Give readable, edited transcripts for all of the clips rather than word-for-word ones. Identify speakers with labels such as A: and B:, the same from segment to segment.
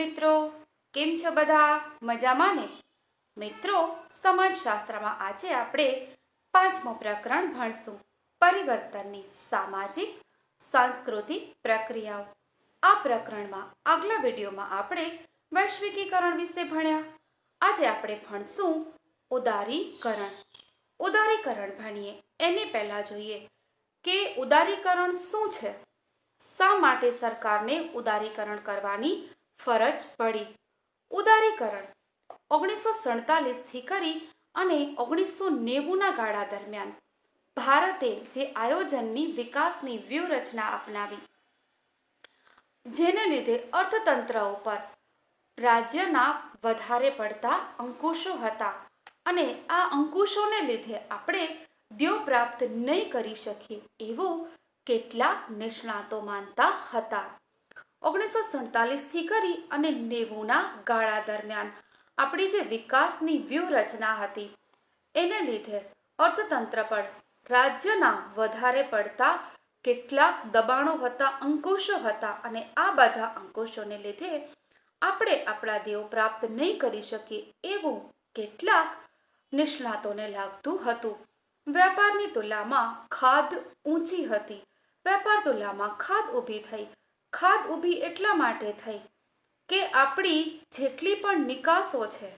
A: મિત્રો, કેમ છો બધા? મજામાં ને? મિત્રો, સમાજશાસ્ત્રમાં આજે આપણે પાંચમું પ્રકરણ ભણશું, પરિવર્તનની સામાજિક સાંસ્કૃતિક પ્રક્રિયાઓ. આ પ્રકરણમાં આગલા વિડીયોમાં આપણે વૈશ્વિકીકરણ વિશે ભણ્યા. આજે આપણે ભણશું ઉદારીકરણ. ઉદારીકરણ ભણીએ એની પહેલા જોઈએ કે ઉદારીકરણ શું છે, શા માટે સરકારને ઉદારીકરણ કરવાની ફરજ પડી. ઉદારીકરણ 1947થી કરી અને 1990ના ગાળા દરમિયાન ભારતે જે આયોજનની વિકાસની વ્યૂહરચના અપનાવી, જેને લીધે અર્થતંત્ર ઉપર રાજ્યના વધારે પડતા અંકુશો હતા અને આ અંકુશોને લીધે આપણે ધ્યેય પ્રાપ્ત નહીં કરી શકીએ એવું કેટલાક નિષ્ણાતો માનતા હતા. 1947થી કરી અને 90ના ગાળા દરમિયાન આપણી જે વિકાસની વ્યૂહરચના હતી એને લીધે અર્થતંત્ર પર રાજ્યના વધારે પડતા કેટલાક દબાણો હતા, અંકુશો હતા અને આ બધા અંકુશોને લીધે આપણે આપણા ધ્યેયો પ્રાપ્ત નહીં કરી શકીએ એવું કેટલાક નિષ્ણાતોને લાગતું હતું. વેપારની તુલનામાં ખાદ ઊંચી હતી. વેપાર તુલનામાં ખાદ ઊભી થઈ. ખાદ ઊભી એટલા માટે થઈ કે આપણી જેટલી પણ નિકાસો છે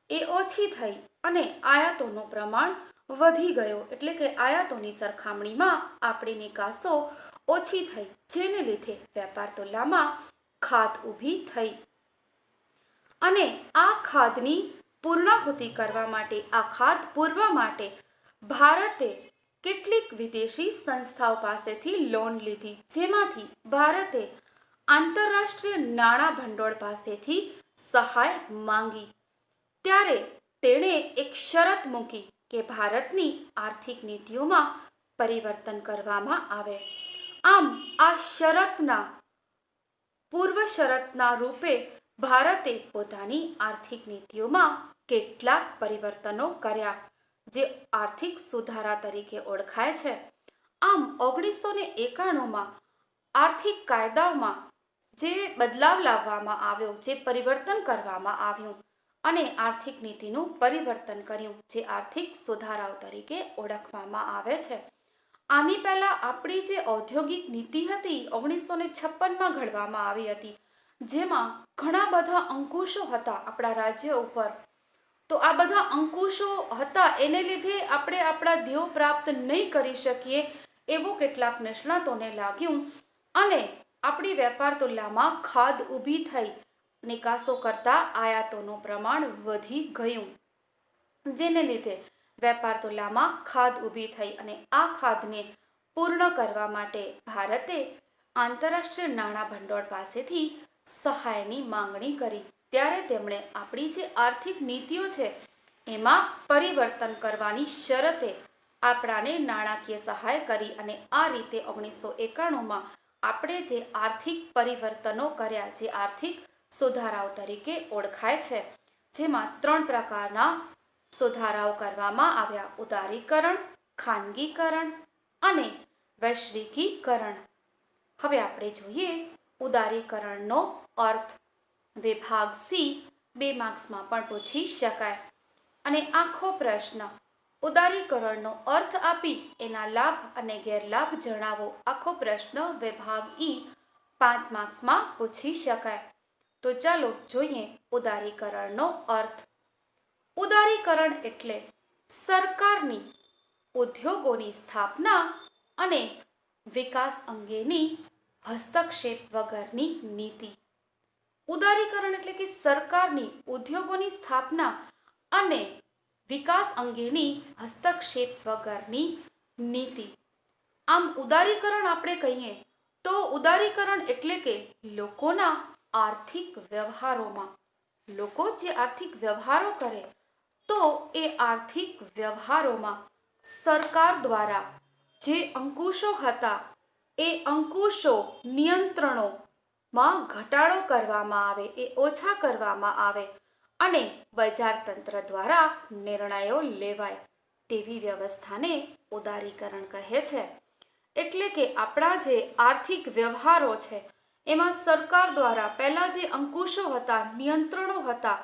A: એ ઓછી થઈ અને આયાતોનું પ્રમાણ વધી ગયો, એટલે કે આયાતોની સરખામણીમાં આપણી નિકાસો ઓછી થઈ, જેને લીધે વેપાર તુલનામાં ખાદ ઊભી થઈ. અને આ ખાદની પૂર્ણાહુતિ કરવા માટે, આ ખાદ પૂરવા માટે ભારતે કેટલીક વિદેશી સંસ્થાઓ પાસેથી લોન લીધી, જેમાંથી ભારતે આંતરરાષ્ટ્રીય નાણાં ભંડોળ પાસેથી સહાય માંગી. ત્યારે તેણે એક શરત મૂકી કે ભારતની આર્થિક નીતિઓમાં પરિવર્તન કરવામાં આવે. આમ આ શરતના પૂર્વ શરતના રૂપે ભારતે પોતાની આર્થિક નીતિઓમાં કેટલાક પરિવર્તનો કર્યા, જે આર્થિક સુધારા તરીકે ઓળખાય છે. આમ 1991માં આર્થિક કાયદાઓમાં જે બદલાવ લાવવામાં આવ્યો, જે પરિવર્તન કરવામાં આવ્યું અને આર્થિક નીતિનું પરિવર્તન કર્યું, જે આર્થિક સુધારાઓ તરીકે ઓળખવામાં આવે છે. આની પહેલા આપણી જે ઔદ્યોગિક નીતિ હતી 1956માં ઘડવામાં આવી હતી, જેમાં ઘણા બધા અંકુશો હતા આપણા રાજ્ય ઉપર. તો આ બધા અંકુશો હતા એને લીધે આપણે આપણા ધ્યેયો પ્રાપ્ત નહીં કરી શકીએ એવું કેટલાક નિષ્ણાતોને લાગ્યું અને આપણી વેપાર તુલનામાં ખાદ ઊભી થઈ. નિકાસો કરતાં આયાતોનું પ્રમાણ વધી ગયું, જેને લીધે વેપાર તુલનામાં ખાદ ઊભી થઈ અને આ ખાદને પૂર્ણ કરવા માટે ભારતે આંતરરાષ્ટ્રીય નાણાં ભંડોળ પાસેથી સહાયની માંગણી કરી. ત્યારે તેમણે આપણી જે આર્થિક નીતિઓ છે એમાં પરિવર્તન કરવાની શરતે આપણાને નાણાકીય સહાય કરી અને આ રીતે 1991માં આપણે જે આર્થિક પરિવર્તનો કર્યા, જે આર્થિક સુધારાઓ તરીકે ઓળખાય છે, જેમાં 3 પ્રકારના સુધારાઓ કરવામાં આવ્યા: ઉદારીકરણ, ખાનગીકરણ અને વૈશ્વિકીકરણ. હવે આપણે જોઈએ ઉદારીકરણનો અર્થ. વિભાગ સી 2 માર્ક્સમાં પણ પૂછી શકાય અને આખો પ્રશ્ન ઉદારીકરણનો અર્થ આપી એના લાભ અને ગેરલાભ જણાવો. આખો પ્રશ્ન વિભાગ ઈ 5 માર્ક્સમાં પૂછી શકાય. તો ચાલો જોઈએ ઉદારીકરણનો અર્થ. ઉદારીકરણ એટલે સરકારની ઉદ્યોગોની સ્થાપના અને વિકાસ અંગેની હસ્તક્ષેપ વગરની નીતિ. ઉદારીકરણ એટલે કે સરકારની ઉદ્યોગોની સ્થાપના અને વિકાસ અંગેની હસ્તક્ષેપ વગરની નીતિ. આમ ઉદારીકરણ આપણે કહીએ તો ઉદારીકરણ એટલે કે લોકોના આર્થિક વ્યવહારોમાં, લોકો જે આર્થિક વ્યવહારો કરે તો એ આર્થિક વ્યવહારોમાં સરકાર દ્વારા જે અંકુશો હતા એ અંકુશો, નિયંત્રણો માં ઘટાડો કરવામાં આવે, એ ઓછા કરવામાં આવે અને બજાર તંત્ર દ્વારા નિર્ણયો લેવાય તેવી વ્યવસ્થાને ઉદારીકરણ કહે છે. એટલે કે આપણા જે આર્થિક વ્યવહારો છે એમાં સરકાર દ્વારા પહેલા જે અંકુશો હતા, નિયંત્રણો હતા,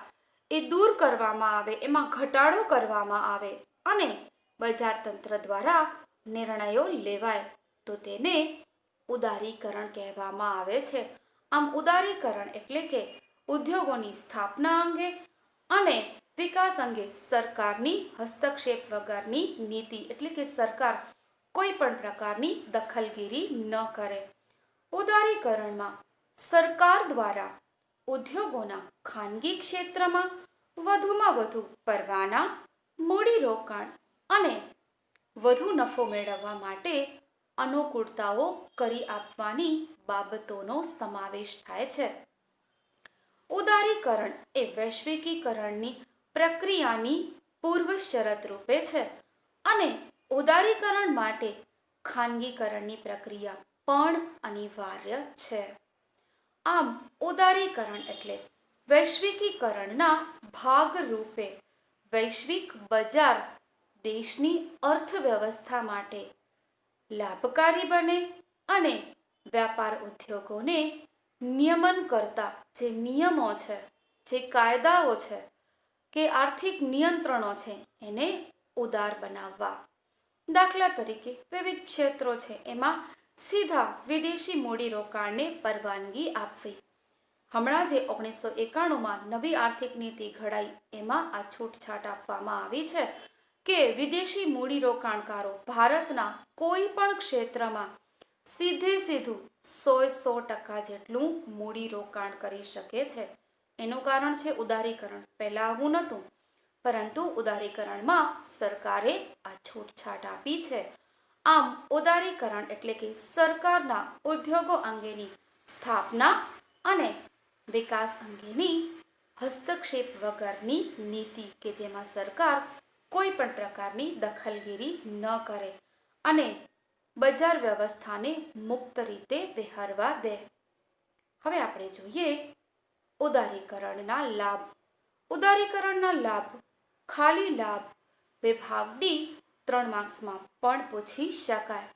A: એ દૂર કરવામાં આવે, એમાં ઘટાડો કરવામાં આવે અને બજાર તંત્ર દ્વારા નિર્ણયો લેવાય તો તેને ઉદારીકરણ કહેવામાં આવે છે. આમ ઉદારીકરણ એટલે કે ઉદ્યોગોની સ્થાપના અંગે અને વિકાસ અંગે સરકારની હસ્તક્ષેપ વગરની નીતિ, એટલે કે સરકાર કોઈ પણ પ્રકારની દખલગીરી ન કરે. ઉદારીકરણમાં સરકાર દ્વારા ઉદ્યોગોના ખાનગી ક્ષેત્રમાં વધુમાં વધુ પરવાના, મૂડીરોકાણ અને વધુ નફો મેળવવા માટે અનુકૂળતાઓ કરી આપવાની બાબતોનો સમાવેશ થાય છે. ઉદારીકરણ એ વૈશ્વિકીકરણની પ્રક્રિયાની પૂર્વ શરત રૂપે છે અને ઉદારીકરણ માટે ખાનગીકરણની પ્રક્રિયા પણ અનિવાર્ય છે. આમ ઉદારીકરણ એટલે વૈશ્વિકીકરણના ભાગરૂપે વૈશ્વિક બજાર દેશની અર્થવ્યવસ્થા માટે લાભકારી બને અને વ્યાપાર ઉદ્યોગોને નિયમન કરતા જે નિયમો છે, જે કાયદાઓ છે કે આર્થિક નિયંત્રણો છે એને ઉદાર બનાવવા. દાખલા તરીકે વિવિધ ક્ષેત્રો છે એમાં સીધા વિદેશી મૂડીરોકાણને પરવાનગી આપવી. હમણાં જે 1991માં નવી આર્થિક નીતિ ઘડાઈ એમાં આ છૂટછાટ આપવામાં આવી છે કે વિદેશી મૂડીરોકાણકારો ભારતના કોઈ પણ ક્ષેત્રમાં સીધું 100% જેટલું મૂડીરોકાણ કરી શકે છે. એનું કારણ છે ઉદારીકરણ. પહેલા આવું નહોતું, પરંતુ ઉદારીકરણમાં સરકારે આ છૂટછાટ આપી છે. આમ ઉદારીકરણ એટલે કે સરકારના ઉદ્યોગો અંગેની સ્થાપના અને વિકાસ અંગેની હસ્તક્ષેપ વગરની નીતિ કે જેમાં સરકાર કોઈ પણ પ્રકારની દખલગીરી ન કરે અને બજાર વ્યવસ્થાને મુક્ત રીતે વહેરવા દે. હવે આપણે જોઈએ ઉદારીકરણના લાભ. ઉદારીકરણના લાભ ખાલી લાભ વિભાગ ડી 3 માર્ક્સમાં પણ પૂછી શકાય.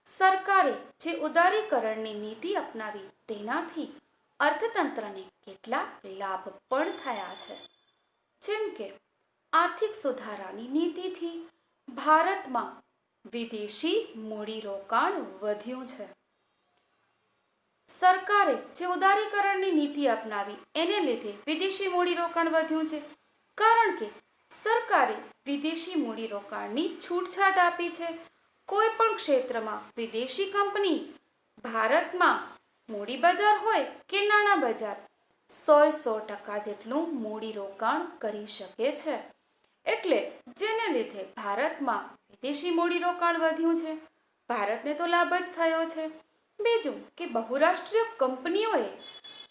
A: સરકારે જે ઉદારીકરણની નીતિ અપનાવી તેનાથી અર્થતંત્રને કેટલાક લાભ પણ થયા છે. જેમ કે આર્થિક સુધારાની નીતિથી ભારતમાં વિદેશી મૂડીરોકાણ વધ્યું છે. સરકારે જે ઉદારીકરણની નીતિ અપનાવી એને લીધે વિદેશી મૂડીરોકાણ વધ્યું છે, કારણ કે સરકારે વિદેશી મૂડીરોકાણની છૂટછાટ આપી છે. કોઈ પણ ક્ષેત્રમાં વિદેશી કંપની ભારતમાં મૂડી બજાર હોય કે નાણાં બજાર 100% જેટલું મૂડીરોકાણ કરી શકે છે. એટલે જેને લીધે ભારતમાં વિદેશી મૂડીરોકાણ વધ્યું છે. ભારતને તો લાભ જ થયો છે. બીજું કે બહુરાષ્ટ્રીય કંપનીઓએ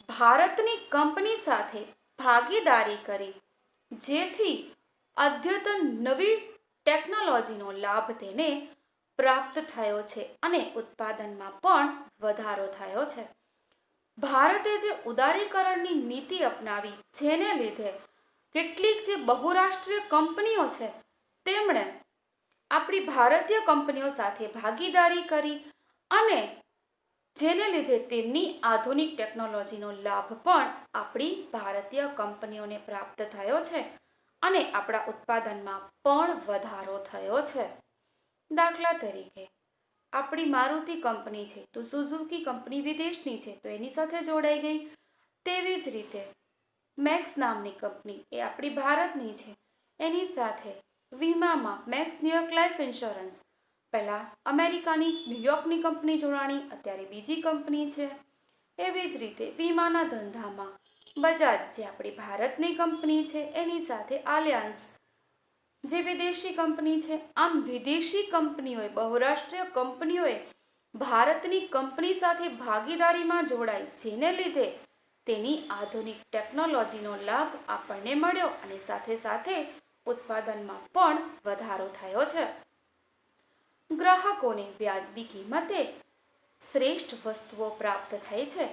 A: ભારતની કંપની સાથે ભાગીદારી કરી, જેથી અદ્યતન નવી ટેકનોલોજીનો લાભ તેને પ્રાપ્ત થયો છે અને ઉત્પાદનમાં પણ વધારો થયો છે. ભારતે જે ઉદારીકરણની નીતિ અપનાવી જેને લીધે કેટલીક જે બહુરાષ્ટ્રીય કંપનીઓ છે તેમણે આપણી ભારતીય કંપનીઓ સાથે ભાગીદારી કરી અને જેને લીધે તેમની આધુનિક ટેકનોલોજીનો લાભ પણ આપણી ભારતીય કંપનીઓને પ્રાપ્ત થયો છે અને આપણા ઉત્પાદનમાં પણ વધારો થયો છે. દાખલા તરીકે આપણી મારુતિ કંપની છે તો સુઝુકી કંપની વિદેશની છે તો એની સાથે જોડાઈ ગઈ. તેવી જ રીતે મેક્સ નામની કંપની એ આપણી ભારતની છે, એની સાથે વીમામાં મેક્સ ન્યુયોર્ક લાઈફ ઇન્સ્યોરન્સ પહેલાં અમેરિકાની ન્યુયોર્કની કંપની જોડાણી, અત્યારે બીજી કંપની છે. એવી જ રીતે વીમાના ધંધામાં બજાજ જે આપણી ભારતની કંપની છે એની સાથે આલિયાન્સ જે વિદેશી કંપની છે. આમ વિદેશી કંપનીઓએ બહુરાષ્ટ્રીય કંપનીઓએ ભારતની કંપની સાથે ભાગીદારીમાં જોડાઈ, જેને લીધે તેની આધુનિક ટેકનોલોજીનો લાભ આપણને મળ્યો અને સાથે સાથે ઉત્પાદનમાં પણ વધારો થયો છે. ગ્રાહકોને વ્યાજબી કિંમતે શ્રેષ્ઠ વસ્તુઓ પ્રાપ્ત થઈ છે.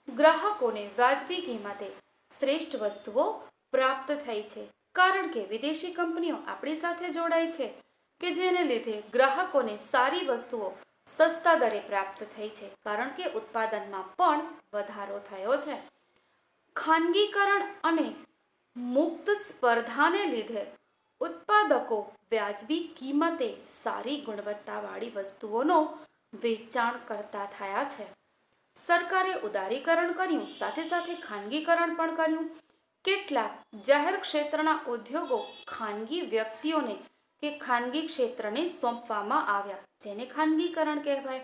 A: ગ્રાહકોને વ્યાજબી કિંમતે શ્રેષ્ઠ વસ્તુઓ પ્રાપ્ત થઈ છે કારણ કે વિદેશી કંપનીઓ આપણી સાથે જોડાય છે કે જેને લીધે ગ્રાહકોને સારી વસ્તુઓ સસ્તા દરે પ્રાપ્ત થઈ છે, કારણ કે ઉત્પાદનમાં પણ વધારો થયો છે. ખાનગીકરણ અને મુક્ત સ્પર્ધાને લીધે ઉત્પાદકો વ્યાજબી કિંમતે સારી ગુણવત્તાવાળી વસ્તુઓનો વેચાણ કરતા થયા છે. સરકારે ઉદારીકરણ કર્યું, સાથે સાથે ખાનગીકરણ પણ કર્યું. કેટલાક જાહેર ક્ષેત્રના ઉદ્યોગો ખાનગી વ્યક્તિઓને કે ખાનગી ક્ષેત્રને સોંપવામાં આવ્યા, જેને ખાનગીકરણ કહેવાય.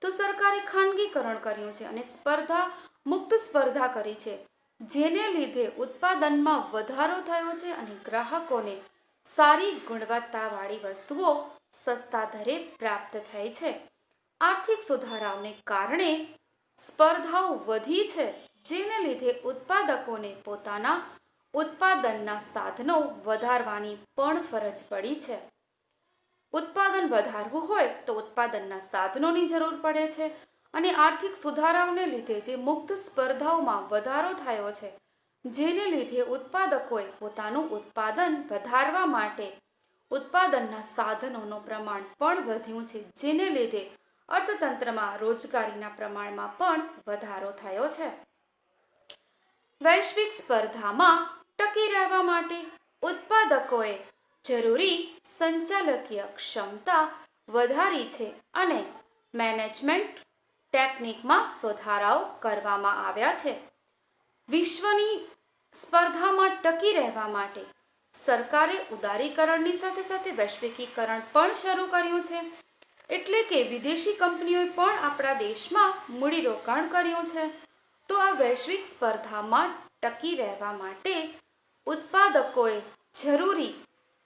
A: તો સરકારે ખાનગીકરણ કર્યું છે અને સ્પર્ધા મુક્ત સ્પર્ધા કરી છે, જેને લીધે ઉત્પાદનમાં વધારો થયો છે અને ગ્રાહકોને સારી ગુણવત્તાવાળી વસ્તુઓ સસ્તા દરે પ્રાપ્ત થઈ છે. આર્થિક સુધારાઓને કારણે સ્પર્ધાઓ વધી છે, જેને લીધે ઉત્પાદકોને પોતાના ઉત્પાદનના સાધનો વધારવાની પણ ફરજ પડી છે. ઉત્પાદન વધારવું હોય તો ઉત્પાદનના સાધનોની જરૂર પડે છે અને આર્થિક સુધારાઓને લીધે જે મુક્ત સ્પર્ધાઓમાં વધારો થયો છે, જેને લીધે ઉત્પાદકોએ પોતાનું ઉત્પાદન વધારવા માટે ઉત્પાદનના સાધનોનું પ્રમાણ પણ વધ્યું છે, જેને લીધે અર્થતંત્રમાં રોજગારીના પ્રમાણમાં પણ વધારો થયો છે. વૈશ્વિક સ્પર્ધામાં ટકી રહેવા માટે ઉત્પાદકોએ જરૂરી સંચાલકીય ક્ષમતા વધારી છે અને મેનેજમેન્ટ ટેકનિકમાં સુધારાઓ કરવામાં આવ્યા છે. વિશ્વની સ્પર્ધામાં ટકી રહેવા માટે સરકારે ઉદારીકરણની સાથે સાથે વૈશ્વિકીકરણ પણ શરૂ કર્યું છે. એટલે કે વિદેશી કંપનીઓએ પણ આપણા દેશમાં મૂડીરોકાણ કર્યું છે. તો આ વૈશ્વિક સ્પર્ધામાં ટકી રહેવા માટે ઉત્પાદકોએ જરૂરી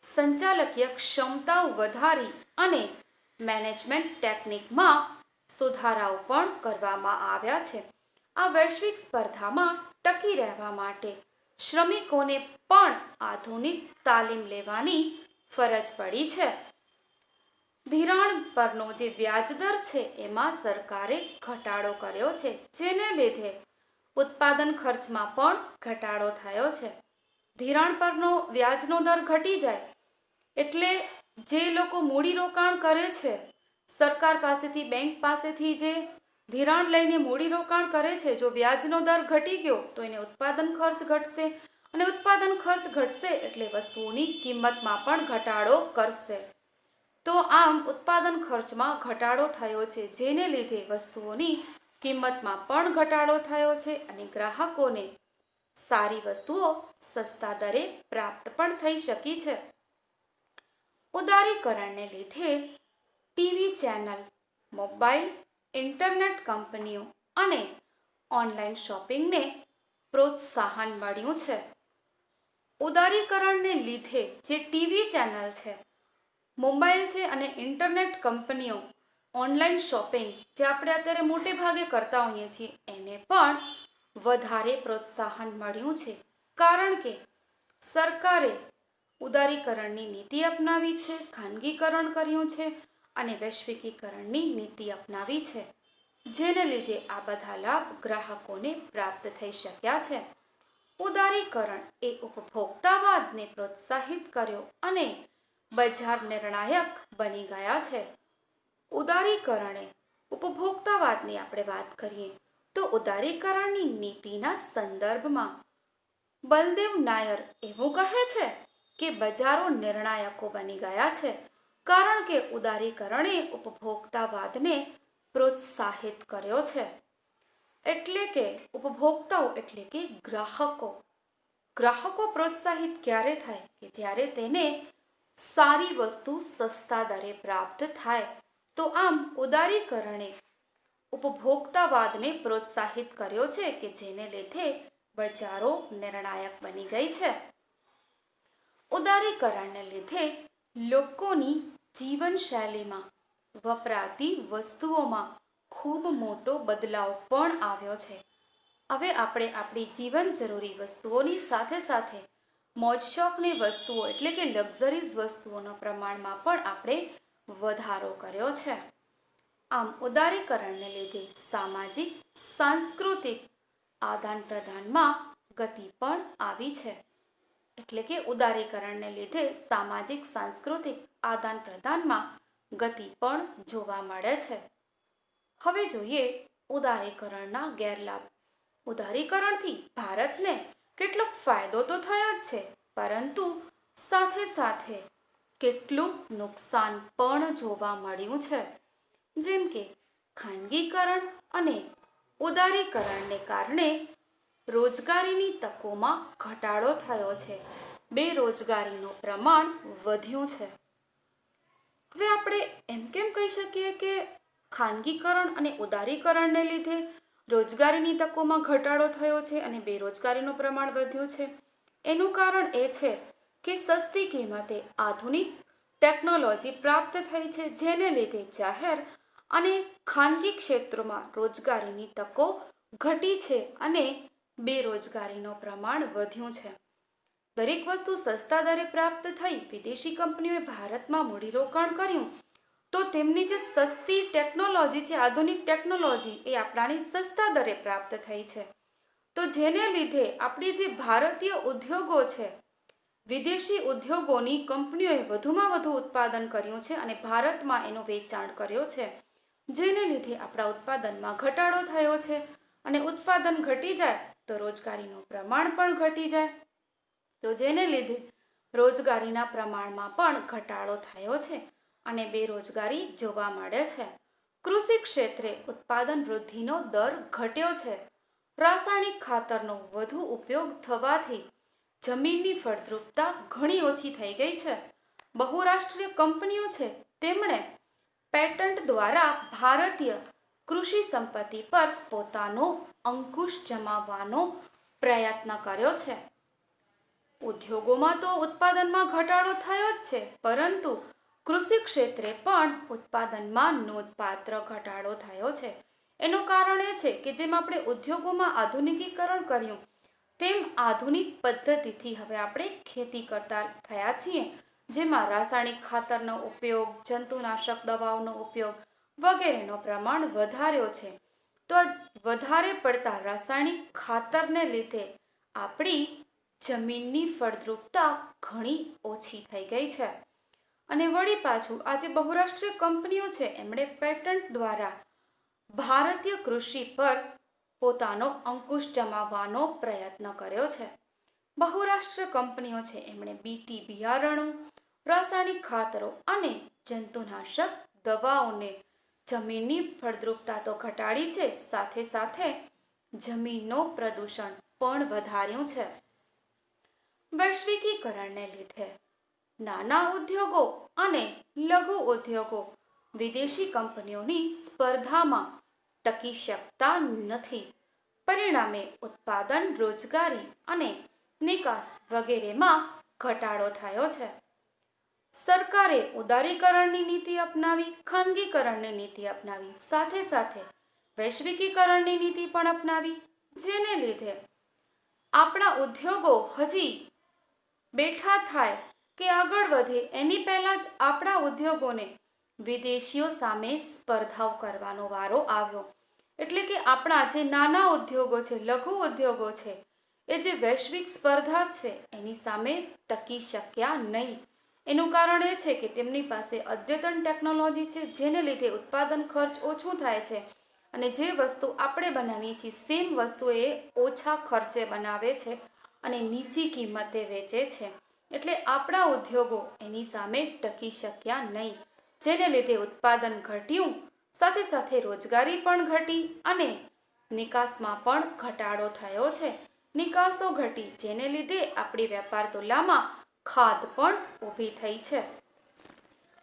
A: સંચાલકીય ક્ષમતાઓ વધારી અને મેનેજમેન્ટ ટેકનિકમાં સુધારાઓ પણ કરવામાં આવ્યા છે. આ વૈશ્વિક સ્પર્ધામાં ટકી રહેવા માટે શ્રમિકોને પણ આધુનિક તાલીમ લેવાની ફરજ પડી છે. ધિરાણ પરનો જે વ્યાજદર છે એમાં સરકારે ઘટાડો કર્યો છે, જેને લીધે ઉત્પાદન ખર્ચમાં પણ ઘટાડો થયો છે. ધિરાણ પરનો વ્યાજનો દર ઘટી જાય એટલે જે લોકો મૂડીરોકાણ કરે છે, સરકાર પાસેથી બેંક પાસેથી જે ધિરાણ લઈને મૂડીરોકાણ કરે છે, જો વ્યાજનો દર ઘટી ગયો તો એને ઉત્પાદન ખર્ચ ઘટશે અને ઉત્પાદન ખર્ચ ઘટશે એટલે વસ્તુઓની કિંમતમાં પણ ઘટાડો કરશે. તો આમ ઉત્પાદન ખર્ચમાં ઘટાડો થયો છે, જેને લીધે વસ્તુઓની કિંમતમાં પણ ઘટાડો થયો છે અને ગ્રાહકોને સારી વસ્તુઓ સસ્તા દરે પ્રાપ્ત પણ થઈ શકી છે. ઉદારીકરણને લીધે ટીવી ચેનલ, મોબાઈલ, ઇન્ટરનેટ કંપનીઓ અને ઓનલાઈન શોપિંગને પ્રોત્સાહન મળ્યું છે. ઉદારીકરણને લીધે જે ટીવી ચેનલ છે, મોબાઈલ છે અને ઇન્ટરનેટ કંપનીઓ ઓનલાઈન શોપિંગ જે આપણે અત્યારે મોટે ભાગે કરતા હોઈએ છીએ, એને પણ વધારે પ્રોત્સાહન મળ્યું છે, કારણ કે સરકારે ઉદારીકરણની નીતિ અપનાવી છે, ખાનગીકરણ કર્યું છે અને વૈશ્વિકીકરણની નીતિ અપનાવી છે, જેને લીધે આ બધા લાભ ગ્રાહકોને પ્રાપ્ત થઈ શક્યા છે. ઉદારીકરણ એ ઉપભોક્તાવાદને પ્રોત્સાહિત કર્યો અને બજાર નિર્ણાયક બની ગયા છે. ઉદારીકરણે ઉપભોક્તાવાદની આપણે વાત કરીએ તો ઉદારીકરણની નીતિના સંદર્ભમાં બલદેવ નાયર એવું કહે છે કે બજારો નિર્ણાયકો બની ગયા છે, કારણ કે ઉદારીકરણે ઉપભોક્તાવાદને પ્રોત્સાહિત કર્યો છે. એટલે કે ઉપભોક્તાઓ એટલે કે ગ્રાહકો પ્રોત્સાહિત ક્યારે થાય કે જ્યારે તેને સારી વસ્તુ સસ્તા દરે પ્રાપ્ત થાય. તો આમ ઉદારીકરણે ઉપભોક્તાવાદને પ્રોત્સાહિત કર્યો છે કે જેને લીધે બજારો નિર્ણાયક બની ગઈ છે. ઉદારીકરણને લીધે લોકોની જીવનશૈલીમાં વપરાતી વસ્તુઓમાં ખૂબ મોટો બદલાવ પણ આવ્યો છે. હવે આપણે આપણી જીવન જરૂરી વસ્તુઓની સાથે સાથે મોજ શોખની વસ્તુઓ એટલે કે લક્ઝરીઝ વસ્તુઓના પ્રમાણમાં પણ આપણે વધારો કર્યો છે. આમ ઉદારીકરણને લીધે સામાજિક સાંસ્કૃતિક આદાન પ્રદાનમાં ગતિ પણ આવી છે. એટલે કે ઉદારીકરણને લીધે સામાજિક સાંસ્કૃતિક આદાન પ્રદાનમાં ગતિ પણ જોવા મળે છે. હવે જોઈએ ઉદારીકરણના ગેરલાભ. ઉદારીકરણથી ભારતને કેટલોક ફાયદો તો થયો જ છે, પરંતુ સાથે સાથે કેટલું નુકસાન પણ જોવા મળ્યું છે. જેમ કે ખાનગીકરણ અને ઉદારીકરણને કારણે રોજગારીની તકોમાં ઘટાડો થયો છે, બેરોજગારીનું પ્રમાણ વધ્યું છે. હવે આપણે એમ કેમ કહી શકીએ કે ખાનગીકરણ અને ઉદારીકરણને લીધે રોજગારીની તકોમાં ઘટાડો થયો છે અને બેરોજગારીનું પ્રમાણ વધ્યું છે? એનું કારણ એ છે કે સસ્તી કિંમતે આધુનિક ટેકનોલોજી પ્રાપ્ત થઈ છે, જેને લીધે જાહેર અને ખાનગી ક્ષેત્રોમાં રોજગારીની તકો ઘટી છે અને બેરોજગારીનું પ્રમાણ વધ્યું છે. દરેક વસ્તુ સસ્તા દરે પ્રાપ્ત થઈ વિદેશી કંપનીઓએ ભારતમાં મૂડીરોકાણ કર્યું, તો તેમની જે સસ્તી ટેકનોલોજી છે, આધુનિક ટેકનોલોજી, એ આપણાની સસ્તા દરે પ્રાપ્ત થઈ છે. તો જેને લીધે આપણી જે ભારતીય ઉદ્યોગો છે, વિદેશી ઉદ્યોગોની કંપનીઓએ વધુમાં વધુ ઉત્પાદન કર્યું છે અને ભારતમાં એનું વેચાણ કર્યું છે, જેને લીધે આપણા ઉત્પાદનમાં ઘટાડો થયો છે. અને ઉત્પાદન ઘટી જાય તો રોજગારીનું પ્રમાણ પણ ઘટી જાય, તો જેને લીધે રોજગારીના પ્રમાણમાં પણ ઘટાડો થયો છે અને બેરોજગારી જોવા મળે છે. કૃષિ ક્ષેત્રે ઉત્પાદન વૃદ્ધિનો દર ઘટ્યો છે. રાસાયણિક ખાતરનો વધુ ઉપયોગ થવાથી જમીનની ફળદ્રુપતા ઘણી ઓછી થઈ ગઈ છે. બહુરાષ્ટ્રીય કંપનીઓ છે, તેમણે પેટન્ટ દ્વારા ભારતીય કૃષિ સંપત્તિ પર પોતાનો અંકુશ જમાવવાનો પ્રયત્ન કર્યો છે. ઉદ્યોગોમાં તો ઉત્પાદનમાં ઘટાડો થયો જ છે, પરંતુ કૃષિ ક્ષેત્રે પણ ઉત્પાદનમાં નોંધપાત્ર ઘટાડો થયો છે. એનું કારણ એ છે કે જેમ આપણે ઉદ્યોગોમાં આધુનિકીકરણ કર્યું, તેમ આધુનિક પદ્ધતિથી હવે આપણે ખેતી કરતા થયા છીએ, જેમાં રાસાયણિક ખાતરનો ઉપયોગ, જંતુનાશક દવાઓનો ઉપયોગ વગેરેનો પ્રમાણ વધાર્યો છે. તો વધારે પડતા રાસાયણિક ખાતરને લીધે આપણી જમીનની ફળદ્રુપતા ઘણી ઓછી થઈ ગઈ છે. અને વળી પાછું આજે બહુરાષ્ટ્રીય કંપનીઓ છે, એમણે પેટન્ટ દ્વારા ભારતીય કૃષિ પર પોતાનો અંકુશ જમાવવાનો પ્રયત્ન કર્યો છે. બહુરાષ્ટ્રીય કંપનીઓ છે, એમણે બીટી બિયારણો, રાસાયણિક ખાતરો અને જંતુનાશક દવાઓને જમીનની ફળદ્રુપતા તો ઘટાડી છે, સાથે સાથે જમીનનું પ્રદૂષણ પણ વધાર્યું છે. વૈશ્વિકીકરણને લીધે નાના ઉદ્યોગો અને લઘુ ઉદ્યોગો વિદેશી કંપનીઓની સ્પર્ધામાં ટકી શકતા નથી. પરિણામે ઉત્પાદન, રોજગારી અને નિકાસ વગેરેમાં ઘટાડો થયો છે. સરકારે ઉદારીકરણની નીતિ અપનાવી, ખાનગીકરણની નીતિ અપનાવી, સાથે સાથે વૈશ્વિકીકરણની નીતિ પણ અપનાવી, જેને લીધે આપણા ઉદ્યોગો હજી બેઠા થાય કે આગળ વધે એની પહેલાં જ આપણા ઉદ્યોગોને વિદેશીઓ સામે સ્પર્ધાઓ કરવાનો વારો આવ્યો. એટલે કે આપણા જે નાના ઉદ્યોગો છે, લઘુ ઉદ્યોગો છે, એ જે વૈશ્વિક સ્પર્ધા છે એની સામે ટકી શક્યા નહીં. એનું કારણ એ છે કે તેમની પાસે અદ્યતન ટેકનોલોજી છે, જેને લીધે ઉત્પાદન ખર્ચ ઓછું થાય છે અને જે વસ્તુ આપણે બનાવીએ છીએ સેમ વસ્તુ એ ઓછા ખર્ચે બનાવે છે અને નીચી કિંમતે વેચે છે. એટલે આપણા ઉદ્યોગો એની સામે ટકી શક્યા નહીં, જેને લીધે ઉત્પાદન ઘટ્યું, સાથે સાથે રોજગારી પણ ઘટી અને નિકાસમાં પણ ઘટાડો થયો છે. નિકાસો ઘટી, જેને લીધે આપણી વેપાર તુલામાં ખાધ પણ ઊભી થઈ છે.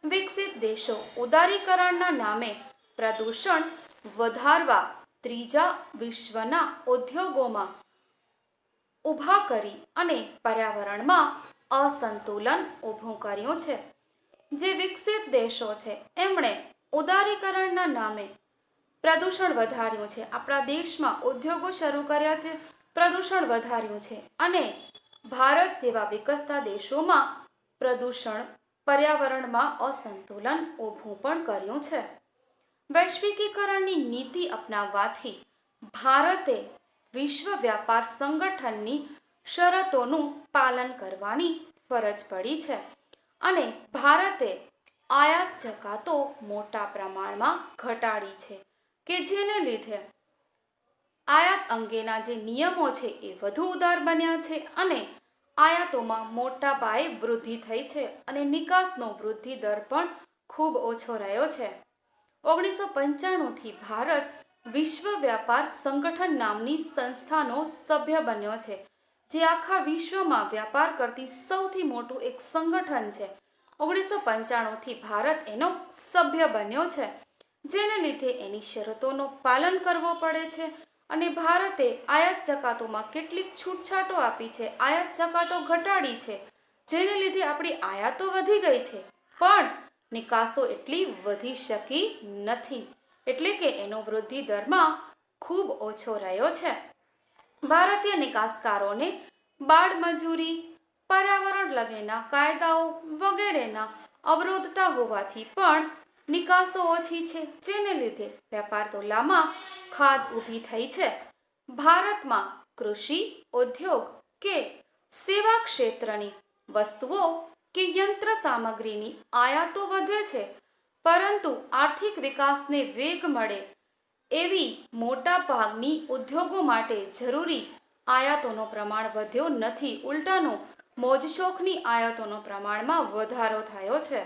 A: વિકસિત દેશો ઉદારીકરણના નામે પ્રદૂષણ વધારવા ત્રીજા વિશ્વના ઉદ્યોગોમાં ઊભા કરી અને પર્યાવરણમાં અસંતુલન ઊભું કર્યું છે. જે વિકસિત દેશો છે, એમણે ઉદારીકરણના નામે પ્રદૂષણ વધાર્યું છે. આપણા દેશમાં ઉદ્યોગો શરૂ કર્યા છે, પ્રદૂષણ વધાર્યું છે અને ભારત જેવા વિકસતા દેશોમાં પ્રદૂષણ, પર્યાવરણમાં અસંતુલન ઊભું પણ કર્યું છે. વૈશ્વિકીકરણની નીતિ અપનાવવાથી ભારતે વિશ્વ વ્યાપાર સંગઠનની શરતોનું પાલન કરવાની ફરજ પડી છે અને ભારતે આયાત જકાતો મોટા પ્રમાણમાં ઘટાડી છે, કે જેને લીધે આયાત અંગેના જે નિયમો છે એ વધુ ઉદાર બન્યા છે અને આયાતોમાં મોટા પાયે વૃદ્ધિ થઈ છે અને નિકાસનો વૃદ્ધિ દર પણ ખૂબ ઓછો રહ્યો છે. 1995થી ભારત વિશ્વ વ્યાપાર સંગઠન નામની સંસ્થાનો સભ્ય બન્યો છે, જે આખા વિશ્વમાં વ્યાપાર કરતી સૌથી મોટું એક સંગઠન છે. 1995થી ભારત એનો સભ્ય બન્યો છે, જેને લીધે એની શરતોનું પાલન કરવું પડે છે અને ભારતે આયાત જકાતોમાં કેટલીક છૂટછાટો આપી છે, આયાત જકાતો ઘટાડી છે, જેને લીધે આપણી આયાતો વધી ગઈ છે પણ નિકાસો એટલી વધી શકી નથી, એટલે કે એનો વૃદ્ધિ દરમાં ખૂબ ઓછો રહ્યો છે. ભારતીય નિકાસકારોને બાળમજૂરી, પર્યાવરણ લગેના કાયદાઓ વગેરેના અવરોધતા હોવાથી પણ નિકાસો ઓછી છે, જેને લીધે વેપાર તોલામાં ખાધ ઊભી થઈ છે. ભારતમાં કૃષિ, ઉદ્યોગ કે સેવા ક્ષેત્રની વસ્તુઓ કે યંત્ર સામગ્રીની આયાતો વધે છે, પરંતુ આર્થિક વિકાસને વેગ મળે એવી મોટા ભાગની ઉદ્યોગો માટે જરૂરી આયાતોનો પ્રમાણ વધ્યો નથી. ઉલટાનું મોજશોખની આયાતોનો પ્રમાણમાં વધારો થયો છે.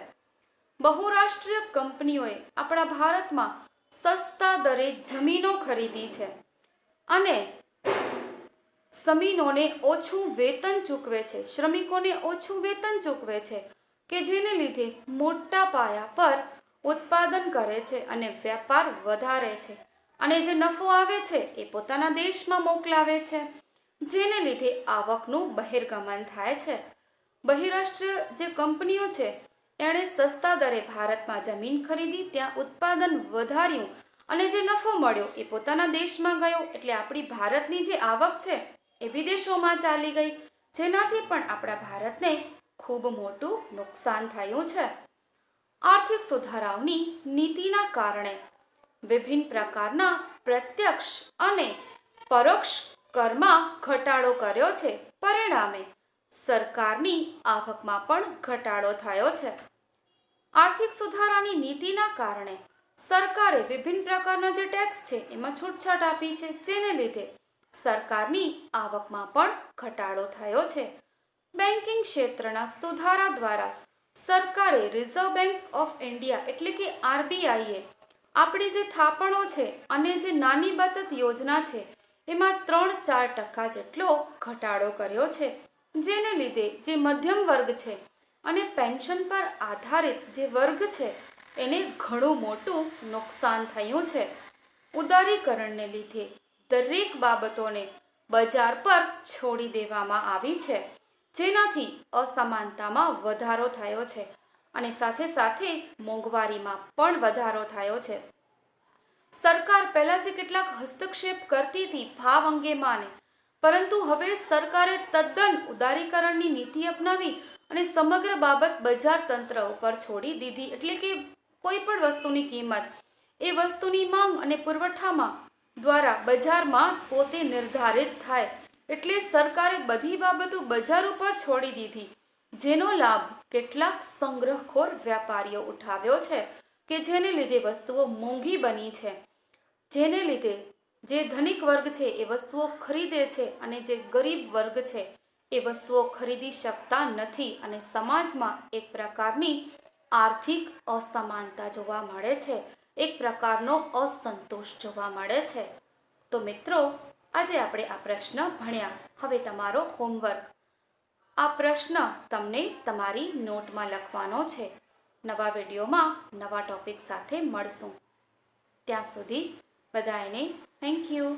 A: બહુરાષ્ટ્રીય કંપનીઓએ આપણા ભારતમાં સસ્તા દરે જમીનો ખરીદી છે અને જમીનોને ઓછું વેતન ચૂકવે છે, શ્રમિકોને ઓછું વેતન ચૂકવે છે, કે જેને લીધે મોટા પાયા પર ઉત્પાદન કરે છે અને વેપાર વધારે છે અને જે નફો આવે છે એ પોતાના દેશમાં મોકલાવે છે, જેને લીધે આવકનું બહિર્ગમન થાય છે. બહિરાષ્ટ્રીય જે કંપનીઓ છે એણે સસ્તા દરે ભારતમાં જમીન ખરીદી, ત્યાં ઉત્પાદન વધાર્યું અને જે નફો મળ્યો એ પોતાના દેશમાં ગયો, એટલે આપણી ભારતની જે આવક છે એ વિદેશોમાં ચાલી ગઈ, જેનાથી પણ આપણા ભારતને ખૂબ મોટું નુકસાન થયું છે. આર્થિક સુધારાઓની નીતિના કારણે વિભિન્ન પ્રકારના પ્રત્યક્ષ અને પરોક્ષ કરમાં ઘટાડો કર્યો છે. પરિણામે સરકારની આવકમાં પણ ઘટાડો થયો છે. આર્થિક સુધારાની નીતિના કારણે સરકારે વિભિન્ન પ્રકારના જે ટેક્સ છે એમાં છૂટછાટ આપી છે, જેને લીધે સરકારની આવકમાં પણ ઘટાડો થયો છે. બેન્કિંગ ક્ષેત્રના સુધારા દ્વારા સરકારે રિઝર્વ બેંક ઓફ ઇન્ડિયા એટલે કે RBIએ આપણી જે થાપણો છે અને જે નાની બચત યોજના છે એમાં 3-4% જેટલો ઘટાડો કર્યો છે, જેને લીધે જે મધ્યમ વર્ગ છે અને પેન્શન પર આધારિત જે વર્ગ છે એને ઘણું મોટું નુકસાન થયું છે. ઉદારીકરણને લીધે દરેક બાબતોને બજાર પર છોડી દેવામાં આવી છે, જેનાથી અસમાનતામાં વધારો થયો છે અને સાથે સાથે મોંઘવારીમાં પણ વધારો થયો છે. સરકાર પહેલા જે કેટલાક હસ્તક્ષેપ કરતી હતી ભાવ અંગે માને, પરંતુ હવે સરકારે તદ્દન ઉદારીકરણની નીતિ અપનાવી અને સમગ્ર બાબત બજાર તંત્ર ઉપર છોડી દીધી, એટલે કે કોઈ પણ વસ્તુની કિંમત એ વસ્તુની માંગ અને પુરવઠામાં દ્વારા બજારમાં પોતે નિર્ધારિત થાય, એટલે સરકારે બધી બાબતો બજાર ઉપર છોડી દીધી, જેનો લાભ કેટલાક સંગ્રહખોર વેપારીઓ ઉઠાવ્યો છે, કે જેને લીધે વસ્તુઓ મોંઘી બની છે, જેને લીધે જે ધનિક વર્ગ છે એ વસ્તુઓ ખરીદે છે અને જે ગરીબ વર્ગ છે એ વસ્તુઓ ખરીદી શકતા નથી અને સમાજમાં એક પ્રકારની આર્થિક અસમાનતા જોવા મળે છે, એક પ્રકારનો અસંતોષ જોવા મળે છે. તો મિત્રો, આજે આપણે આ પ્રશ્ન ભણ્યા. હવે તમારો હોમવર્ક, આ પ્રશ્ન તમને તમારી નોટમાં લખવાનો છે. નવા વિડીયોમાં નવા ટોપિક સાથે મળશું. ત્યાં સુધી બધાને થેન્ક યુ.